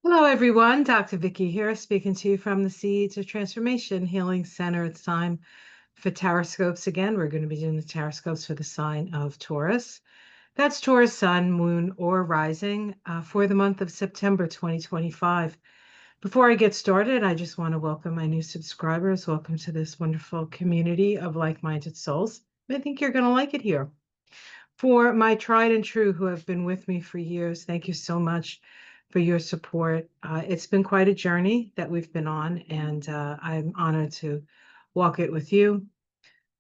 Hello, everyone. Dr. Vicky here, speaking to you from the Seeds of Transformation Healing Center. It's time for Taroscopes again. We're going to be doing the Taroscopes for the sign of Taurus. That's Taurus Sun, Moon, or Rising for the month of September 2025. Before I get started, I just want to welcome my new subscribers. Welcome to this wonderful community of like-minded souls. I think you're going to like it here. For my tried and true who have been with me for years, thank you so much for your support. It's been quite a journey that we've been on, and I'm honored to walk it with you.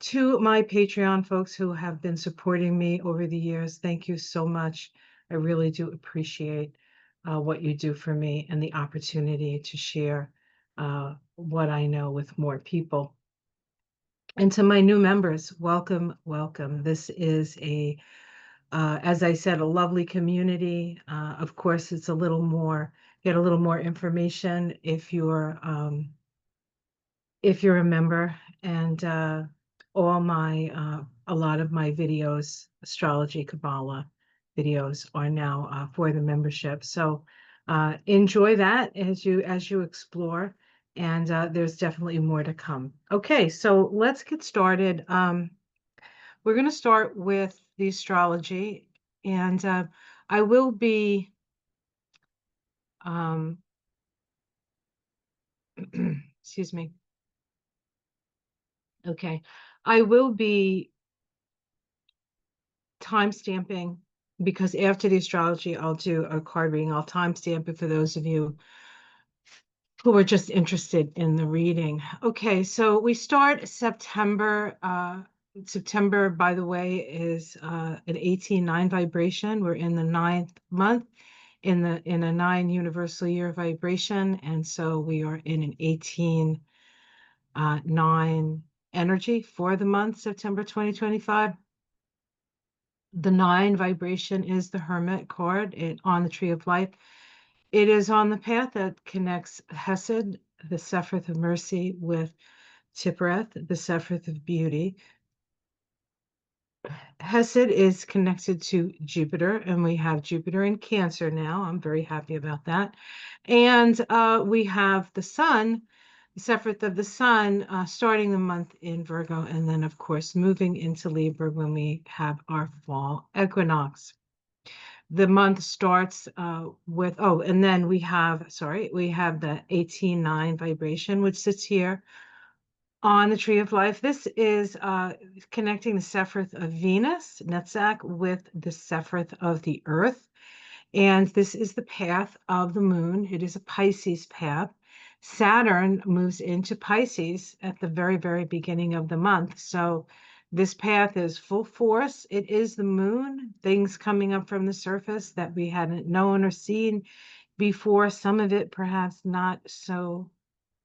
To my Patreon folks who have been supporting me over the years, thank you so much. I really do appreciate what you do for me and the opportunity to share what I know with more people. And to my new members, welcome, welcome. This is as I said, a lovely community. Of course, it's a little more, get a little more information if you're a member. And a lot of my videos, Astrology Kabbalah videos, are now for the membership. So enjoy that as you explore. And there's definitely more to come. Okay, so let's get started. We're going to start with the astrology, and I will be, um, excuse me. Okay, I will be timestamping because after the astrology, I'll do a card reading. I'll timestamp it for those of you who are just interested in the reading. Okay, so we start September. September, by the way, is an 18-9 vibration. We're in the 9th month in a 9 universal year vibration, and so we are in an 18-9 energy for the month September 2025. The 9 vibration is the Hermit card on the Tree of Life. It is on the path that connects Hesed, the Sephiroth of Mercy, with Tiphereth, the Sephiroth of Beauty. Hesed is connected to Jupiter, and we have Jupiter in Cancer now. I'm very happy about that. And we have the Sun, the Sephiroth of the Sun, starting the month in Virgo, and then, of course, moving into Libra when we have our fall equinox. The month starts with, and then we have the 18-9 vibration, which sits here on the Tree of Life. This is connecting the Sephiroth of Venus, Netzach, with the Sephiroth of the Earth. And this is the path of the moon. It is a Pisces path. Saturn moves into Pisces at the very, very beginning of the month. So this path is full force. It is the moon, things coming up from the surface that we hadn't known or seen before. Some of it perhaps not so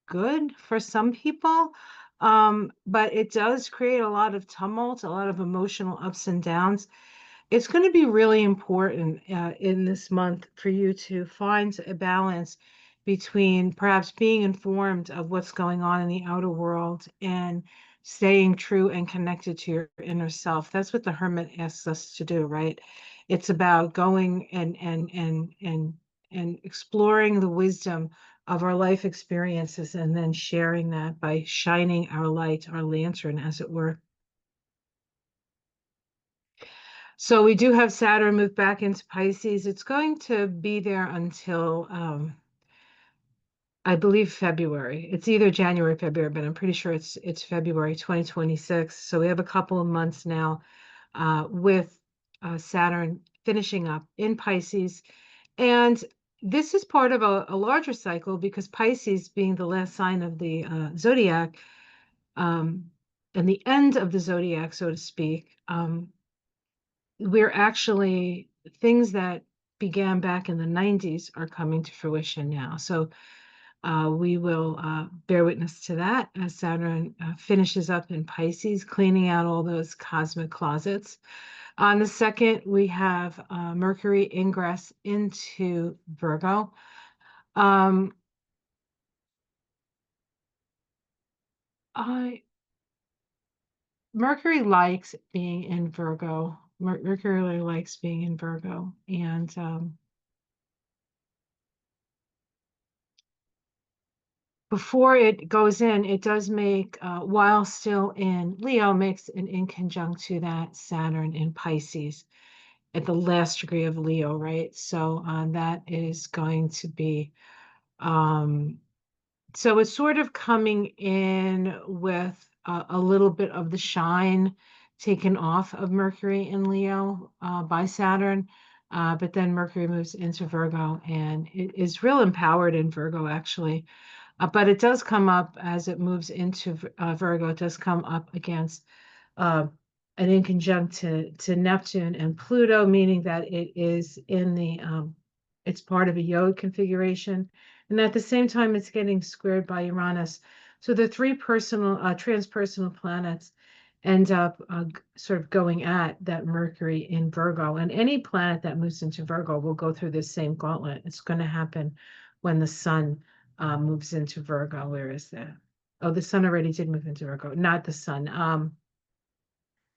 good for some people. But it does create a lot of tumult, a lot of emotional ups and downs. It's going to be really important in this month for you to find a balance between perhaps being informed of what's going on in the outer world and staying true and connected to your inner self. That's what the Hermit asks us to do, right? It's about going and exploring the wisdom of our life experiences and then sharing that by shining our light, our lantern, as it were. So we do have Saturn move back into Pisces. It's going to be there until, I believe, February. It's either January or February, but I'm pretty sure it's February 2026. So we have a couple of months now with Saturn finishing up in Pisces. And this is part of a larger cycle because Pisces, being the last sign of the zodiac, and the end of the zodiac, so to speak, we're actually, things that began back in the 90s are coming to fruition now. So we will bear witness to that as Saturn finishes up in Pisces, cleaning out all those cosmic closets. On the 2nd, we have Mercury ingress into Virgo. Mercury likes being in Virgo. Mercury really likes being in Virgo. And before it goes in, it does make, while still in Leo, makes an inconjunct to that Saturn in Pisces at the last degree of Leo, right? So that is going to be, um, so it's sort of coming in with a little bit of the shine taken off of Mercury in Leo by Saturn. But then Mercury moves into Virgo and it is real empowered in Virgo, actually. But it does come up as it moves into Virgo, it does come up against uh, an inconjunct to Neptune and Pluto, meaning that it is in the, it's part of a yod configuration. And at the same time, it's getting squared by Uranus. So the three personal, transpersonal planets end up sort of going at that Mercury in Virgo. And any planet that moves into Virgo will go through this same gauntlet. It's going to happen when the sun moves into Virgo. Where is that? Oh, the sun already did move into Virgo, not the sun.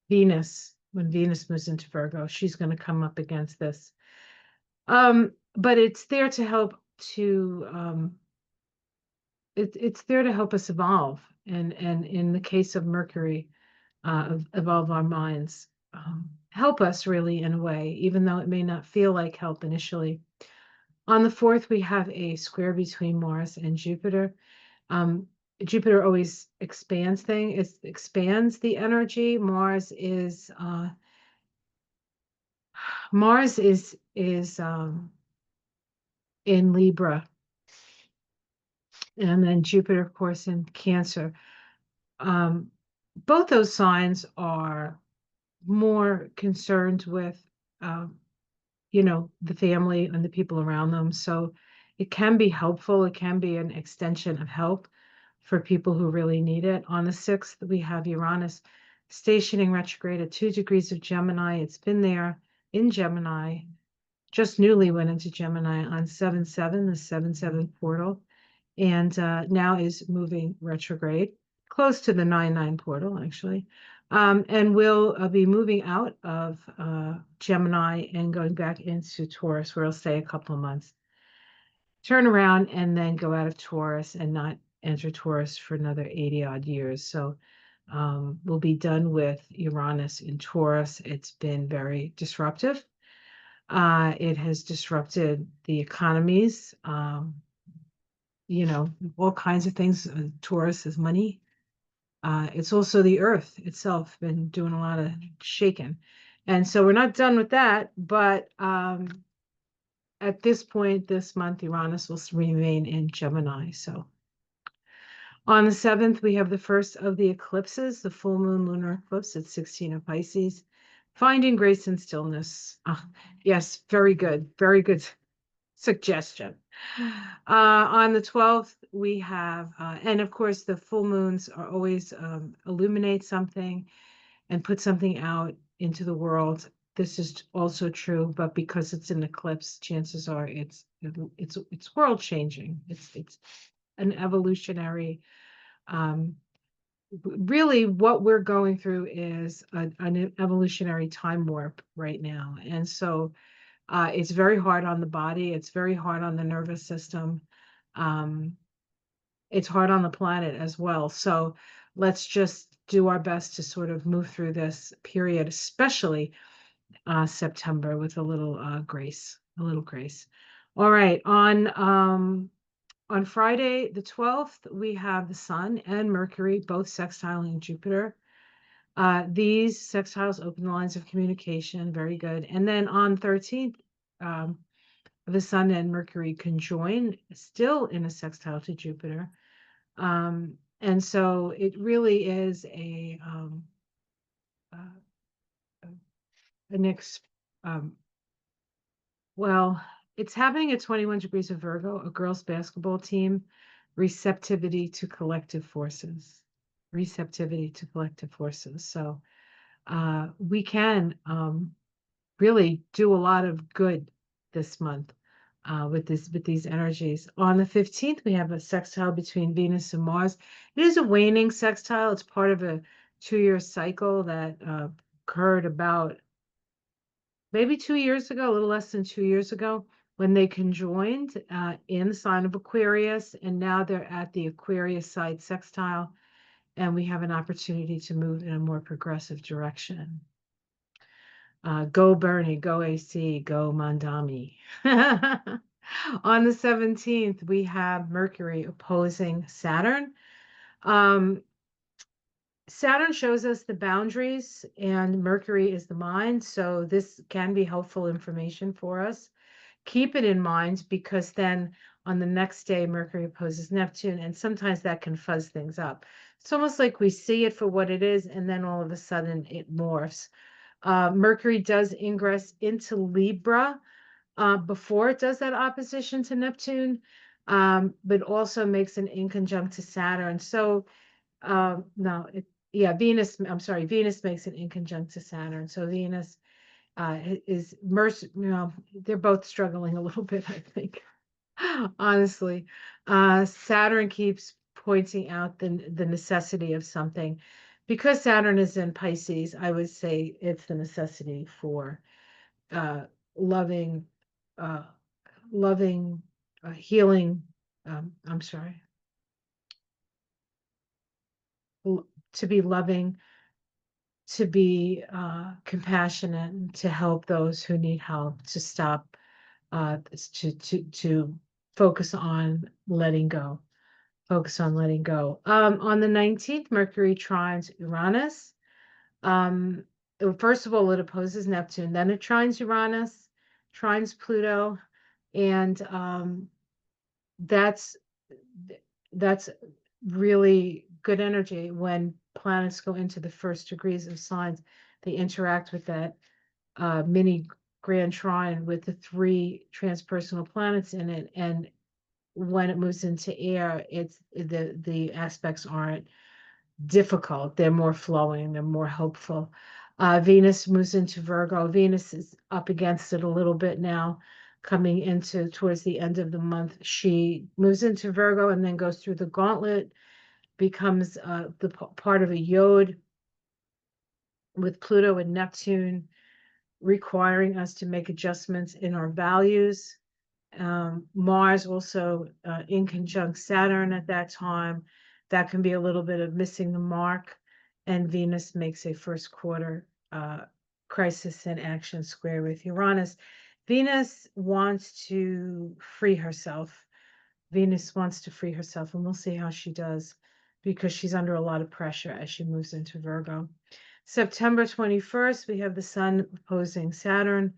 Venus, when Venus moves into Virgo, she's going to come up against this. But it's there to help to it's there to help us evolve, and in the case of Mercury, evolve our minds, help us really in a way, even though it may not feel like help initially. On the 4th, we have a square between Mars and Jupiter. Um, Jupiter always expands things, it expands the energy. Mars is in Libra, and then Jupiter, of course, in Cancer. Um, both those signs are more concerned with, um, the family and the people around them. So it can be helpful. It can be an extension of help for people who really need it. On the 6th, we have Uranus stationing retrograde at 2 degrees of Gemini. It's been there in Gemini, just newly went into Gemini on 7/7, the 7/7 portal, and now is moving retrograde, close to the 9/9 portal, actually. And will be moving out of Gemini and going back into Taurus, where it'll stay a couple of months. Turn around and then go out of Taurus and not enter Taurus for another 80 odd years. So we'll be done with Uranus in Taurus. It's been very disruptive. It has disrupted the economies, all kinds of things. Taurus is money. It's also the earth itself been doing a lot of shaking. And so we're not done with that, but at this point, this month, Uranus will remain in Gemini. So on the 7th, we have the first of the eclipses, the full moon lunar eclipse at 16 of Pisces. Finding grace and stillness. Yes, very good. Very good suggestion. On the 12th, we have, and of course, the full moons are always illuminate something and put something out into the world. This is also true, but because it's an eclipse, chances are it's world changing. It's an evolutionary. Really, what we're going through is an evolutionary time warp right now, and so it's very hard on the body. It's very hard on the nervous system. It's hard on the planet as well. So let's just do our best to sort of move through this period, especially September, with a little grace, a little grace. All right, on Friday, the 12th, we have the Sun and Mercury both sextiling Jupiter. These sextiles open the lines of communication. Very good. And then on 13th, the Sun and Mercury conjoin, still in a sextile to Jupiter. And so it really is well, it's happening at 21 degrees of Virgo, a girls' basketball team, receptivity to collective forces. Receptivity to collective forces. So we can really do a lot of good this month with these energies. On the 15th, we have a sextile between Venus and Mars. It is a waning sextile. It's part of a 2-year cycle that occurred about maybe 2 years ago, a little less than 2 years ago. when they conjoined in the sign of Aquarius, and now they're at the Aquarius side sextile, and we have an opportunity to move in a more progressive direction. Go Bernie, go AC, go Mandami. On the 17th, we have Mercury opposing Saturn. Saturn shows us the boundaries, and Mercury is the mind, so this can be helpful information for us. Keep it in mind, because then on the next day, Mercury opposes Neptune, and sometimes that can fuzz things up. It's almost like we see it for what it is, and then all of a sudden it morphs. Mercury does ingress into Libra before it does that opposition to Neptune, but also makes an inconjunct to Saturn. So, no, Venus, I'm sorry, Venus makes an inconjunct to Saturn. So Venus is, they're both struggling a little bit, I think, honestly. Saturn keeps pointing out the necessity of something. Because Saturn is in Pisces, I would say it's the necessity for uh, loving, uh, loving, healing. I'm sorry, to be loving, to be compassionate, and to help those who need help, to stop, to focus on letting go. Focus on letting go. On the 19th, Mercury trines Uranus. Um, First of all, it opposes Neptune, then it trines Uranus, trines Pluto, and that's that's really good energy. When planets go into the first degrees of signs, they interact with that mini grand trine with the 3 transpersonal planets in it, and when it moves into air, it's the aspects aren't difficult. They're more flowing, they're more hopeful. Venus moves into Virgo. Venus is up against it a little bit now, coming into towards the end of the month. She moves into Virgo and then goes through the gauntlet, becomes the part of a yod with Pluto and Neptune, requiring us to make adjustments in our values. Mars also in conjunct Saturn at that time. That can be a little bit of missing the mark. And Venus makes a first quarter crisis in action square with Uranus. Venus wants to free herself. Venus wants to free herself, and we'll see how she does, because she's under a lot of pressure as she moves into Virgo. September 21st, we have the Sun opposing Saturn.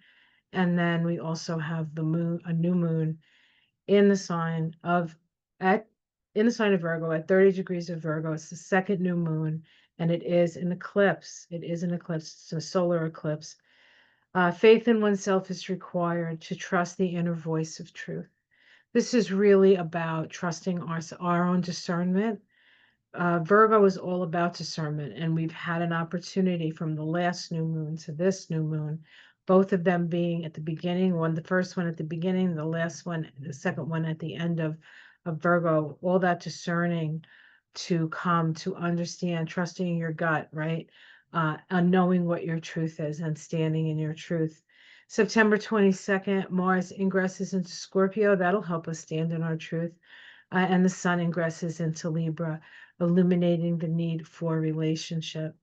And then we also have the moon, a new moon in the sign of Virgo at 30 degrees of Virgo. It's the second new moon, and it is an eclipse. It is an eclipse. It's a solar eclipse. Faith in oneself is required to trust the inner voice of truth. This is really about trusting our own discernment. Virgo is all about discernment, and we've had an opportunity from the last new moon to this new moon, both of them being at the beginning, the first one at the beginning, the second one at the end of Virgo, all that discerning to come to understand, trusting your gut, right? And knowing what your truth is and standing in your truth. September 22nd, Mars ingresses into Scorpio. That'll help us stand in our truth. And the Sun ingresses into Libra, illuminating the need for relationship.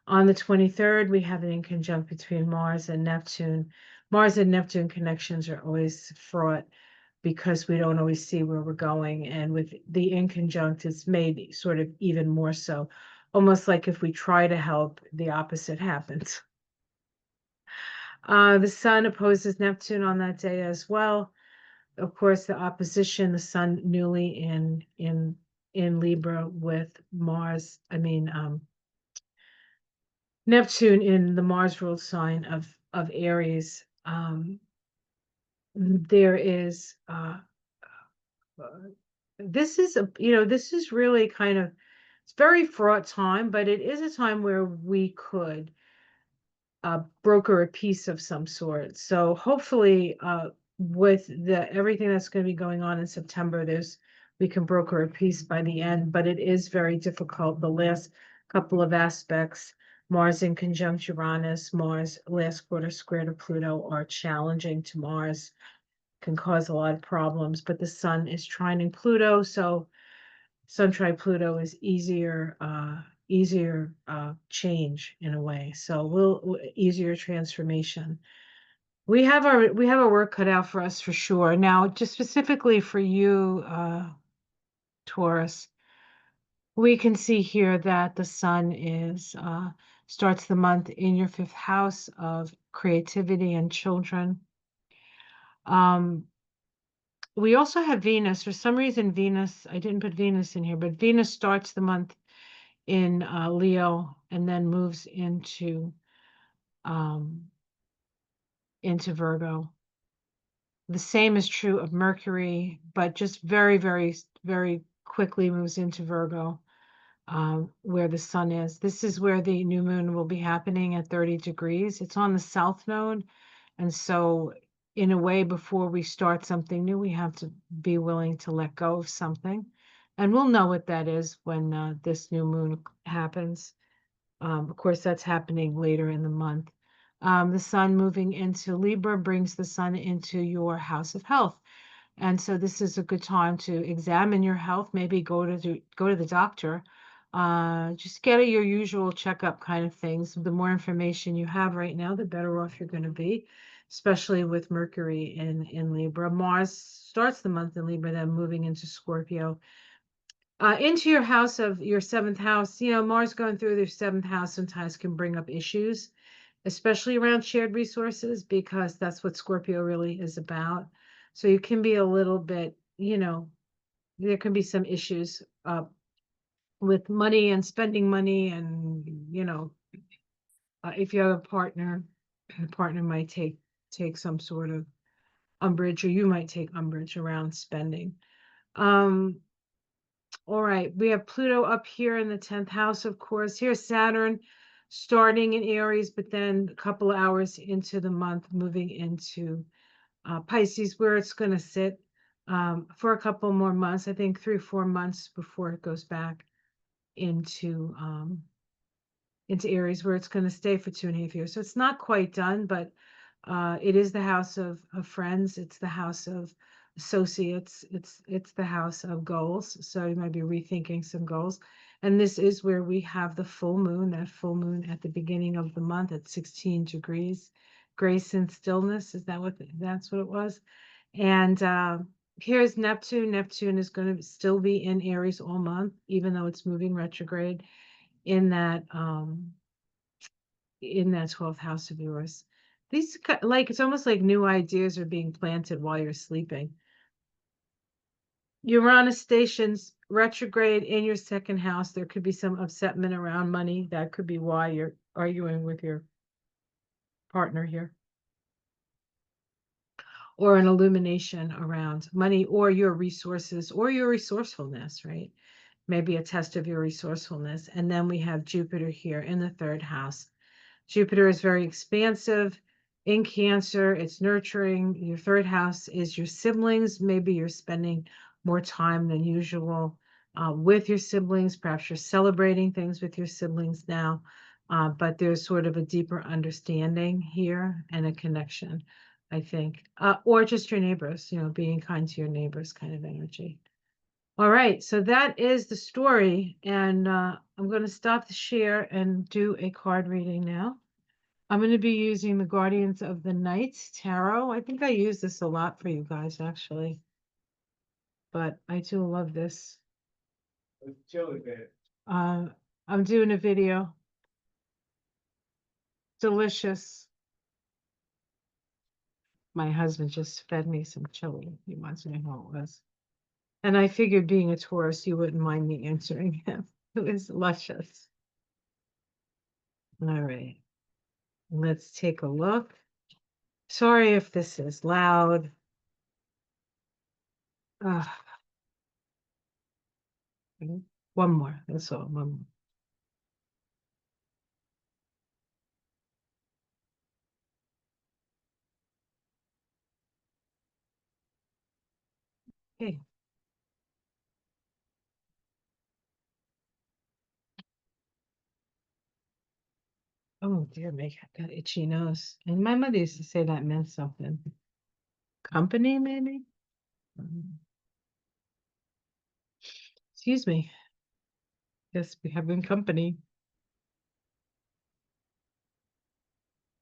On the 23rd, we have an inconjunct between Mars and Neptune. Mars and Neptune connections are always fraught because we don't always see where we're going. And with the inconjunct, it's made sort of even more so, almost like if we try to help, the opposite happens. The Sun opposes Neptune on that day as well. Of course, the opposition, the Sun newly in Libra with Mars. Neptune in the Mars ruled sign of Aries. There is this is this is really kind of, it's very fraught time, but it is a time where we could broker a peace of some sort. So hopefully, with everything that's going to be going on in September, we can broker a peace by the end. But it is very difficult. The last couple of aspects, Mars in conjunct Uranus, Mars last quarter square to Pluto, are challenging to Mars, can cause a lot of problems, but the sun is trining Pluto, so Sun trine Pluto is easier, change in a way. So easier transformation. We have our work cut out for us for sure. Now, just specifically for you, Taurus, we can see here that the sun is starts the month in your fifth house of creativity and children. We also have Venus. For some reason, Venus, I didn't put Venus in here, but Venus starts the month in Leo and then moves into Virgo. The same is true of Mercury, but just very, very, very quickly moves into Virgo, where the sun is. This is where the new moon will be happening at 30 degrees. It's on the south node. And so, in a way, before we start something new, we have to be willing to let go of something. And we'll know what that is when this new moon happens. Of course, that's happening later in the month. The sun moving into Libra brings the sun into your house of health. And so this is a good time to examine your health, maybe go to the doctor. Just get your usual checkup kind of things. The more information you have right now, the better off you're going to be, especially with Mercury in Libra. Mars starts the month in Libra, then moving into Scorpio. Into your house of your seventh house, Mars going through their seventh house sometimes can bring up issues, especially around shared resources, because that's what Scorpio really is about. So you can be a little bit, there can be some issues with money and spending money, and if you have a partner, the partner might take some sort of umbrage, or you might take umbrage around spending. All right, we have Pluto up here in the 10th house, of course. Here's Saturn starting in Aries, but then a couple of hours into the month, moving into Pisces, where it's going to sit for a couple more months, I think 3 or 4 months before it goes back into Aries, where it's going to stay for 2.5 years. So it's not quite done, but it is the house of friends. It's the house of associates. It's the house of goals. So you might be rethinking some goals. And this is where we have the full moon, that full moon at the beginning of the month at 16 degrees. Grace and stillness, that's what it was? And here's Neptune. Neptune is going to still be in Aries all month, even though it's moving retrograde in that 12th house of yours. These, like, it's almost like new ideas are being planted while you're sleeping. Uranus stations retrograde in your second house. There could be some upsetment around money. That could be why you're arguing with your partner here. Or an illumination around money or your resources or your resourcefulness, right? Maybe a test of your resourcefulness. And then we have Jupiter here in the 3rd house. Jupiter is very expansive in Cancer. It's nurturing. Your 3rd house is your siblings. Maybe you're spending more time than usual with your siblings. Perhaps you're celebrating things with your siblings now, but there's sort of a deeper understanding here and a connection, I think. Or just your neighbors, being kind to your neighbors kind of energy. All right, so that is the story, and I'm going to stop the share and do a card reading now. I'm going to be using the Guardians of the Night Tarot. I think I use this a lot for you guys, actually, but I do love this. I'm doing a video. Delicious. My husband just fed me some chili. He wants to know how it was. And I figured, being a Taurus, you wouldn't mind me answering him. It was luscious. All right. Let's take a look. Sorry if this is loud. One more. That's all. One more. Okay. Oh dear, make that itchy nose. And my mother used to say that meant something. Company, maybe? Excuse me. Yes, we have in company.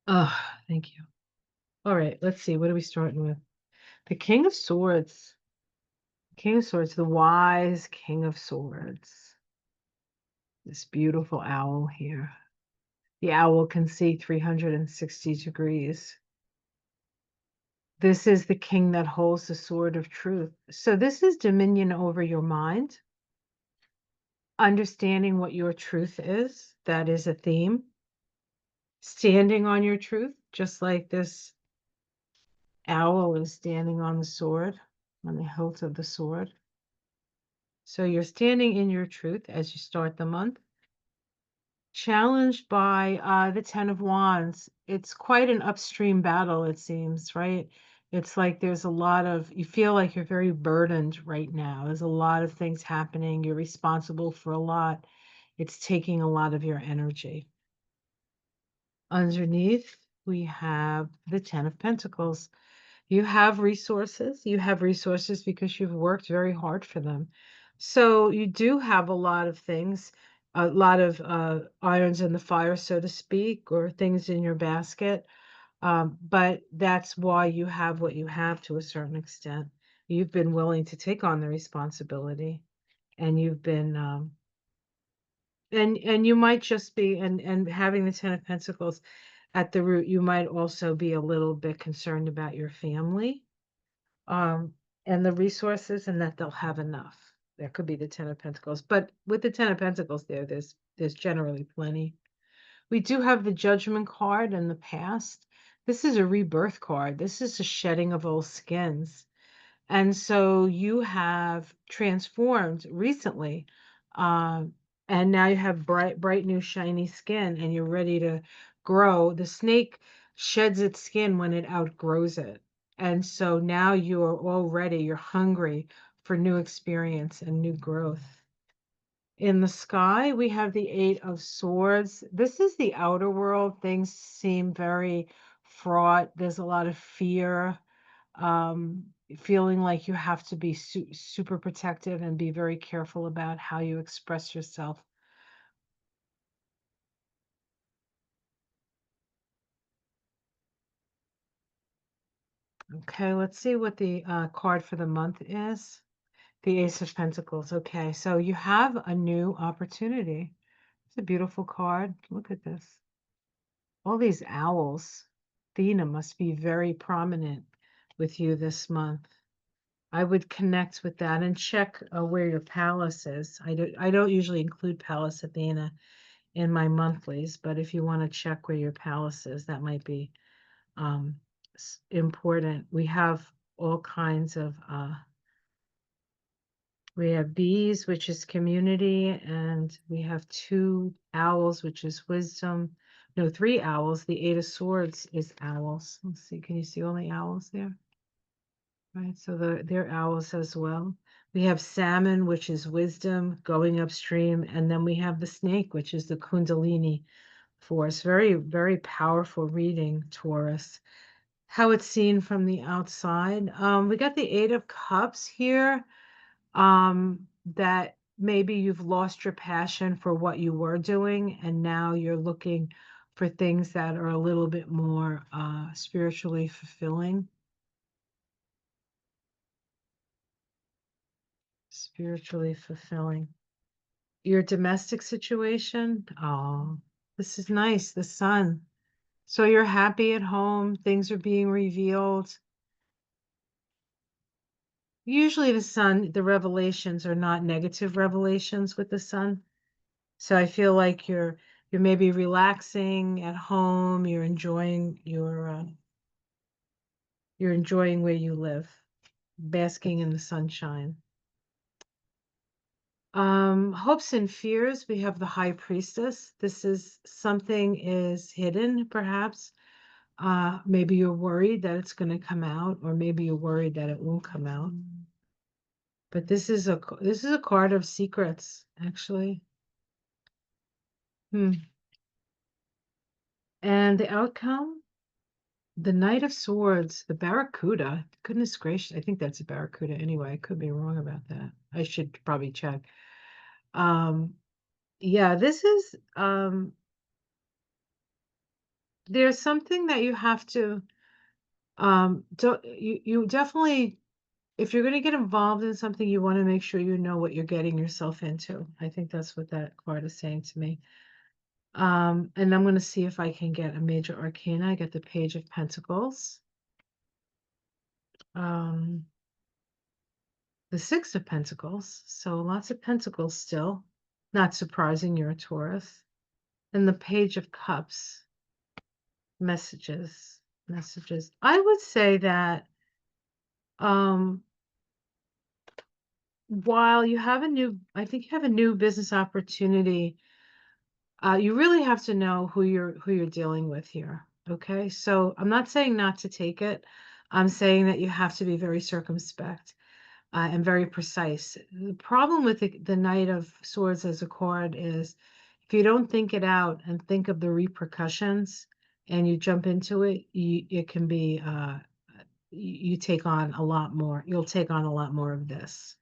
Oh, thank you. All right, let's see. What are we starting with? The King of Swords. King of Swords, the wise King of Swords. This beautiful owl here. The owl can see 360 degrees. This is the king that holds the sword of truth. So this is dominion over your mind, understanding what your truth is. That is a theme. Standing on your truth, just like this owl is standing on the sword, on the hilt of the sword. So you're standing in your truth as you start the month. Challenged by the Ten of Wands. It's quite an upstream battle, it seems, right? It's like there's a lot of, you feel like you're very burdened right now. There's a lot of things happening. You're responsible for a lot. It's taking a lot of your energy. Underneath, we have the Ten of Pentacles. You have resources. You have resources because you've worked very hard for them. So you do have a lot of things, a lot of irons in the fire, so to speak, or things in your basket. But that's why you have what you have to a certain extent. You've been willing to take on the responsibility, and you've been, and you might just be, and having the Ten of Pentacles at the root, you might also be a little bit concerned about your family um, and the resources, and that they'll have enough. There could be the Ten of Pentacles, but with the Ten of Pentacles there's generally plenty. We do have the Judgment card in the past. This is a rebirth card. This is a shedding of old skins. And so you have transformed recently, uh, and now you have bright new shiny skin, and you're ready to grow. The snake sheds its skin when it outgrows it. And so now you're all ready, you're hungry for new experience and new growth. In the sky, we have the Eight of Swords. This is the outer world. Things seem very fraught. There's a lot of fear, feeling like you have to be super protective and be very careful about how you express yourself. Okay, let's see what the card for the month is. The Ace of Pentacles. Okay, so you have a new opportunity. It's a beautiful card. Look at this. All these owls. Athena must be very prominent with you this month. I would connect with that and check where your palace is. I don't usually include Pallas Athena in my monthlies, but if you want to check where your palace is, that might be um, important. We have all kinds of, we have bees, which is community, and we have two owls, which is wisdom. No, three owls. The Eight of Swords is owls. Let's see, can you see all the owls there? Right, so they're owls as well. We have salmon, which is wisdom, going upstream, and then we have the snake, which is the Kundalini force. Very, very powerful reading, Taurus. How it's seen from the outside. We got the Eight of Cups here. That maybe you've lost your passion for what you were doing, and now you're looking for things that are a little bit more spiritually fulfilling. Spiritually fulfilling. Your domestic situation, oh, this is nice. The Sun. So you're happy at home, things are being revealed. Usually the Sun, the revelations are not negative revelations with the Sun. So I feel like you're maybe relaxing at home, you're enjoying where you live, basking in the sunshine. Hopes and fears, we have the High Priestess. This is something is hidden, perhaps. Maybe you're worried that it's going to come out, or maybe you're worried that it won't come out. But this is a card of secrets, actually. And the outcome, The Knight of Swords, the Barracuda. Goodness gracious, I think that's a Barracuda anyway. I could be wrong about that. I should probably check. Um, yeah, this is there's something that you have to you definitely, if you're going to get involved in something, you want to make sure you know what you're getting yourself into. I think that's what that card is saying to me. And I'm going to see if I can get a major arcana. I get the Page of Pentacles. Um, the Six of Pentacles. So lots of pentacles still. Not surprising, you're a Taurus. And the Page of Cups. Messages. Messages. I would say that um while you have a new, I think you have a new business opportunity, you really have to know who you're dealing with here. Okay, so I'm not saying not to take it. I'm saying that you have to be very circumspect and very precise. The problem with the Knight of Swords as a card is if you don't think it out and think of the repercussions and you jump into it, it can be you take on a lot more. You'll take on a lot more of this.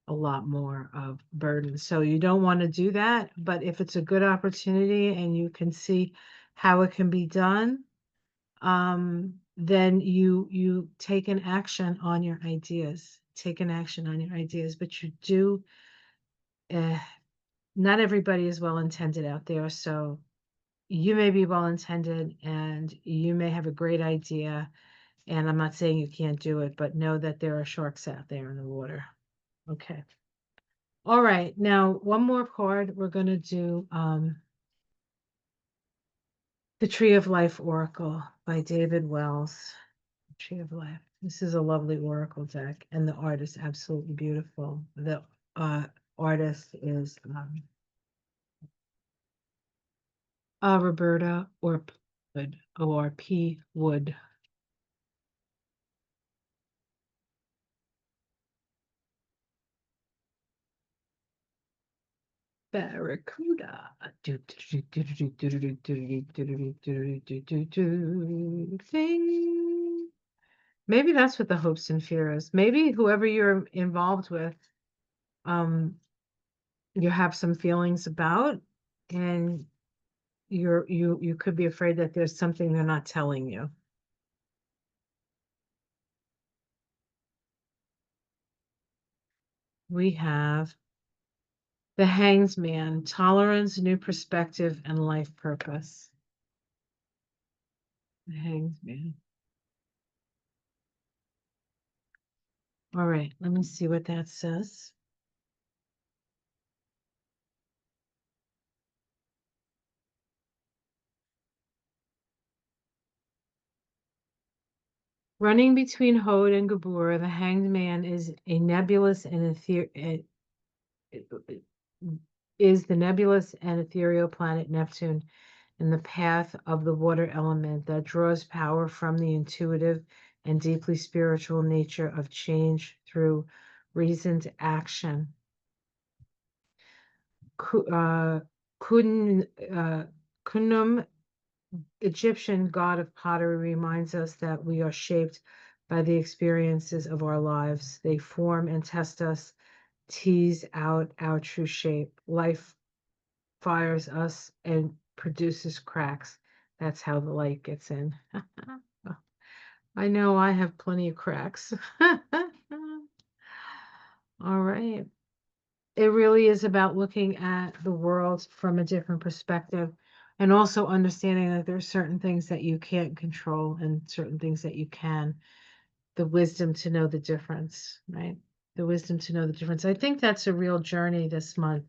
A lot more of burden. So you don't want to do that, but if it's a good opportunity and you can see how it can be done, then you take an action on your ideas. Take an action on your ideas, but you do. Uh, Not everybody is well intended out there, so you may be well intended and you may have a great idea. And I'm not saying you can't do it, but know that there are sharks out there in the water. Okay. All right, now one more card. We're going to do the Tree of Life Oracle by David Wells. Tree of Life. This is a lovely oracle deck, and the art is absolutely beautiful. The artist is Roberta Orpwood, O-R-P Wood. Barracuda. Ding. Maybe that's what the hopes and fears. Maybe whoever you're involved with, you have some feelings about, and you could be afraid that there's something they're not telling you. We have the Hanged Man, tolerance, new perspective, and life purpose. The Hanged Man. All right, let me see what that says. Running between Hod and Gabor, the Hanged Man is a nebulous and is the nebulous and ethereal planet Neptune in the path of the water element that draws power from the intuitive and deeply spiritual nature of change through reasoned action. Kunum, Egyptian god of pottery, reminds us that we are shaped by the experiences of our lives. They form and test us, tease out our true shape. Life fires us and produces cracks. That's how the light gets in. I know I have plenty of cracks. All right. It really is about looking at the world from a different perspective and also understanding that there's certain things that you can't control and certain things that you can. The wisdom to know the difference, right? The wisdom to know the difference. I think that's a real journey this month,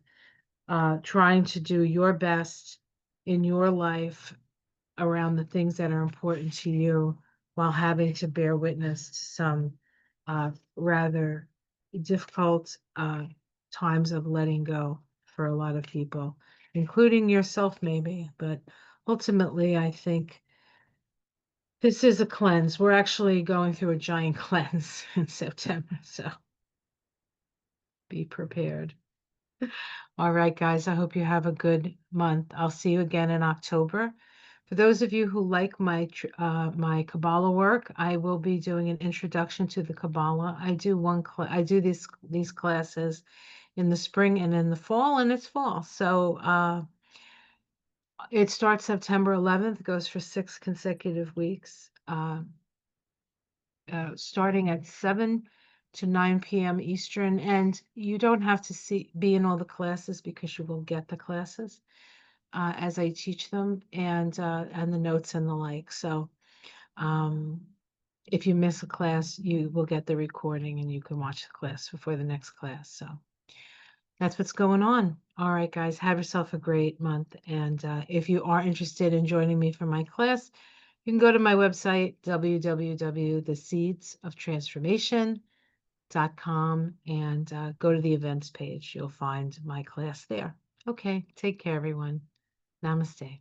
trying to do your best in your life around the things that are important to you while having to bear witness to some rather difficult times of letting go for a lot of people, including yourself, maybe. But ultimately, I think this is a cleanse. We're actually going through a giant cleanse in September, so be prepared. All right, guys, I hope you have a good month. I'll see you again in October For those of you who like my Kabbalah work, I will be doing an introduction to the Kabbalah. I do these classes in the spring and in the fall, and it's fall. So it starts September 11th, goes for 6 consecutive weeks, starting at 7 to 9 p.m. Eastern. And you don't have to be in all the classes because you will get the classes as I teach them, and the notes and the like. So if you miss a class, you will get the recording and you can watch the class before the next class. So that's what's going on. All right, guys, have yourself a great month. And if you are interested in joining me for my class, you can go to my website, www.theseedsoftransformation.com, and go to the events page. You'll find my class there. Okay, take care, everyone. Namaste.